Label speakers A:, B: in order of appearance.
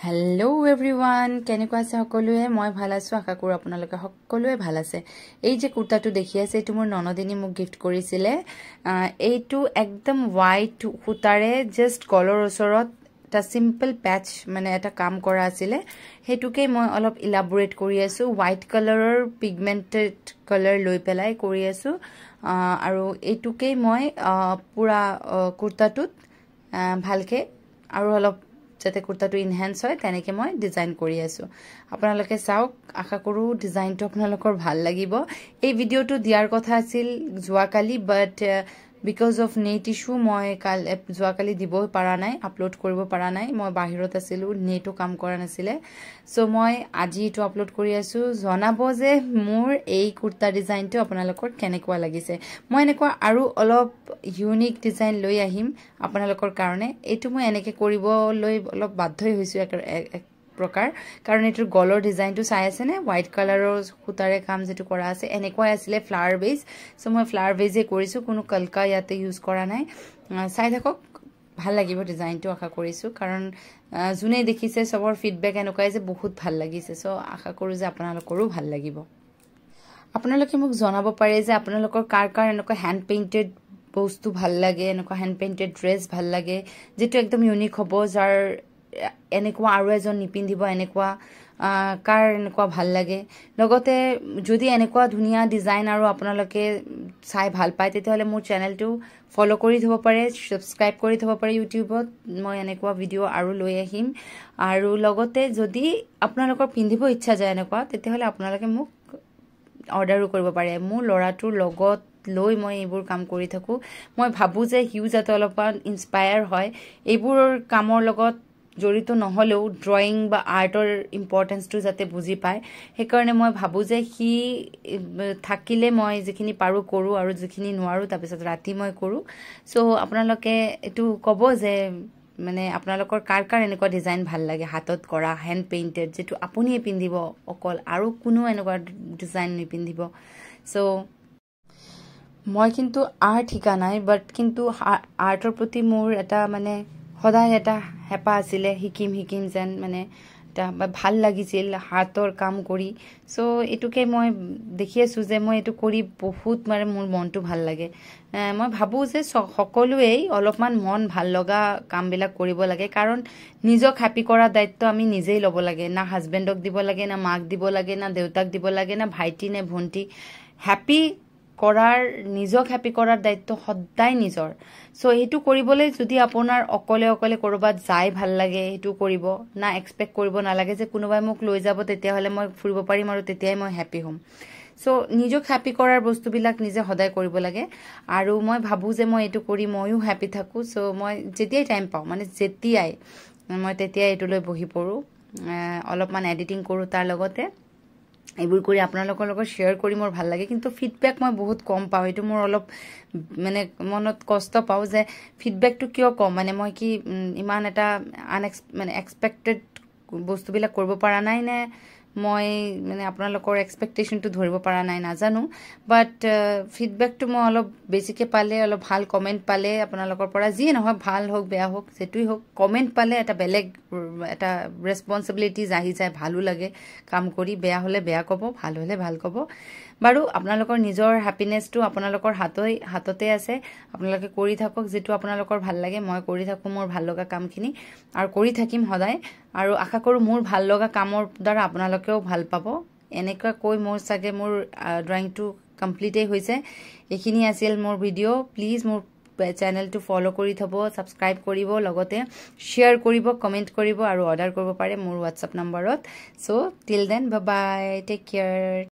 A: Hello everyone, কেনেকুৱা আছে সকলোৱে মই ভাল আছো আশা কৰো আপোনালোকে সকলোৱে ভাল আছে এই যে কুৰ্তাটো দেখি আছে এটো মোৰ ননদিনী মোক গিফট কৰিছিলে এইটো একদম হোৱাইট সুতাৰে জাস্ট কলৰ ওচৰত এটা সিম্পল প্যাচ মানে এটা কাম কৰা আছিল হেতুকে মই অলপ ইলাবোৰেট কৰি আছো হোৱাইট কালাৰৰ পিগমেন্টেড কালাৰ লৈ পেলাই কৰি আছো আৰু এইটোকে মই পুৰা কুৰ্তাটোত ভালকে আৰু অলপ যাতে কুৰ্তাটো ইনহ্যান্স হয় তেনেকে মই ডিজাইন কৰি আছো আপোনালোকে চাওক আশা কৰো ডিজাইনটো আপোনালোকৰ ভাল লাগিব এই ভিডিওটো দিয়াৰ কথা আছিল জুৱাকালি বাট because of net issue মই কাল জুৱাকালি দিব পাৰা নাই আপলোড কৰিব পাৰা নাই মই বাহিৰত আছিলো নেটো কাম কৰা নাছিলে সো মই আজি এটো আপলোড কৰি আছো জনাব যে মোৰ এই কুৰ্তা ডিজাইনটো আপোনালোকৰ কেনেকুৱা লাগিছে মই এনেকুৱা আৰু অলপ ইউনিক ডিজাইন লৈ আহিম আপোনালোকৰ কাৰণে এটো মই এনেকে কৰিব লৈ অলপ বাধ্যই হৈছো এক প্ৰকাৰ কাৰণ এটোৰ গলৰ ডিজাইনটো চাই আছে নে হোৱাইট কালাৰৰ সুতাৰে কাম যেটো কৰা আছে এনেকুৱা আছিল ফ্লাৱাৰ বেস সো মই ফ্লাৱাৰ বেসে কৰিছো কোনো কলকা ইয়াতে ইউজ কৰা নাই চাই থাকক ভাল লাগিব ডিজাইনটো আশা কৰিছো কাৰণ জুনে দেখিছে সবৰ ফিডব্যাক এনেকুৱাই যে বহুত ভাল লাগিছে সো আশা কৰো যে আপোনালোকৰো ভাল লাগিব আপোনালোকে মোক জনাব পাৰে যে আপোনালোকৰ কাৰ এনেকুৱা হ্যান্ড পেইন্টেড বস্তু ভাল লাগে এনেকুৱা হ্যান্ড পেইন্টেড ড্ৰেছ ভাল লাগে যেটো একদম ইউনিক হ'ব যাৰ এনেকুৱা আৰু এজন নিপিন্ধিব এনেকুৱা কাৰ এনেকুৱা ভাল লাগে লগতে যদি এনেকুৱা ধুনিয়া ডিজাইন আৰু আপোনালোকে চাই ভাল পায় তেতিয়াহলে মোৰ চেনেলটো ফলো কৰি থব পাৰে সাবস্ক্ৰাইব কৰি থব পাৰে ইউটিউবত মই এনেকুৱা ভিডিও আৰু লৈ আহিম আৰু লগতে যদি আপোনালোকৰ পিন্ধিব ইচ্ছা যায় এনেকুৱা তেতিয়াহলে আপোনালোকে মোক অৰ্ডাৰো কৰিব পাৰে মোৰ লৰাটোৰ লগত লৈ মই এইবোৰ কাম কৰি থাকো মই ভাবো যে হিউ যাতে অলপমান ইনস্পায়াৰ হয় এইবোৰ কামৰ লগত জড়িত নহলেও ড্ৰয়িং বা আৰ্টৰ ইম্পৰ্টেন্সটো যাতে বুজি পায় হে কাৰণে মই ভাবো যে হি থাকিলে মই যিখিনি পাৰো কৰো আৰু যিখিনি নোৱাৰো তাৰ পিছত ৰাতি মই কৰো সো আপোনালোকে এটো কব যে মানে আপোনালোকৰ কাৰ এনেকুৱা ডিজাইন ভাল লাগে হাতত কৰা হ্যান্ড পেইন্টেড যেটো আপুনিয়ে পিন্ধিব অকল আৰু কোনো এনেকুৱা ডিজাইন নিপিন্ধিব সো মই কিন্তু আৰ্ট শিকা নাই বাট কিন্তু আৰ্টৰ প্ৰতি মোৰ এটা মানে সদায় এটা হেপা আছিল হিকিম যেন মানে এটা ভাল লাগিছিল হাতৰ কাম কৰি সো এটুকে মই দেখি আছো যে মই এটু কৰি বহুত মানে মোৰ মনটো ভাল লাগে মই ভাবো যে সকলোৱেই অলপমান মন ভাল লগা কামবিলাক কৰিব লাগে কাৰণ নিজক হ্যাপি কৰা দায়িত্ব আমি নিজেই ল'ব লাগে না হাজবেণ্ডক দিব লাগে না মাক দিব লাগে না দেউতাক দিব লাগে না ভাইটি নে ভন্টি হ্যাপি কৰাৰ নিজক হ্যাপি কৰাৰ দায়িত্ব সদায় নিজৰ সো এটো কৰিবলৈ যদি আপোনাৰ অকলে কৰবাত যাই ভাল লাগে এটো কৰিব না এক্সপেক্ট কৰিব না লাগে যে কোনোবাই মোক লৈ যাব তেতিয়া হলে মই ফুৰিব পাৰিম আৰু তেতিয়াই মই হ্যাপি হ'ম সো নিজক হ্যাপি কৰাৰ বস্তুবিলাক নিজে সদায় কৰিব লাগে আৰু মই ভাবো যে মই এটো কৰি মইও হ্যাপি থাকো সো মই যেতিয়াই টাইম পাও মানে যেতিয়াই মই তেতিয়াই এটো লৈ বহি পৰো অলপমান এডিটিং কৰো তাৰ লগতে এইবোৰ কৰি আপোনালোকৰ লগত শেয়াৰ কৰি মোৰ ভাল লাগে কিন্তু ফিডব্যাক মই বহুত কম পাও এটো মোৰ অলপ মানে মনত কষ্ট পাও যে ফিডব্যাকটো কিয় কম মানে মই কি ইমান এটা এক্সপেক্টেড বস্তুবিলাক কৰিব পৰা নাই নে মই মানে আপোনালোকৰ এক্সপেক্টেশনটো ধৰিব পৰা নাই নাজানো বাট ফিডব্যাকটো মই অলপ বেছিকে পালে অলপ ভাল কমেন্ট পালে আপোনালোকৰ পৰা যি নহয় ভাল হোক বেয়া হোক যেটুই হোক কমেন্ট পালে এটা বেলেগ এটা ৰেসপন্সিবিলিটিজ আহি যায় ভালো লাগে কাম কৰি বেয়া হলে বেয়া কব ভাল হলে ভাল কব বাৰু আপোনালোকৰ নিজৰ হ্যাপিনেসটো আপোনালোকৰ হাততে আছে আপোনালোকে কৰি থাকক যেটো আপোনালোকৰ ভাল লাগে মই কৰি থাকো মোৰ ভাল লগা কামখিনি আৰু কৰি থাকিম সদায় আৰু আশা কৰো মোৰ ভাল লগা কামৰ দ্বাৰা আপোনালোকেও ভাল পাব এনেকা কৈ মোৰ সাগে মোৰ ড্ৰয়িংটো কমপ্লিটে হৈছে এখিনি আছিল মোৰ ভিডিও প্লিজ মোৰ চেনেলটো ফলো কৰি থব সাবস্ক্ৰাইব কৰিব লগতে শেয়াৰ কৰিব কমেন্ট কৰিব আৰু অৰ্ডাৰ কৰিব পাৰে মোৰ WhatsApp নম্বৰত so till then bye bye take care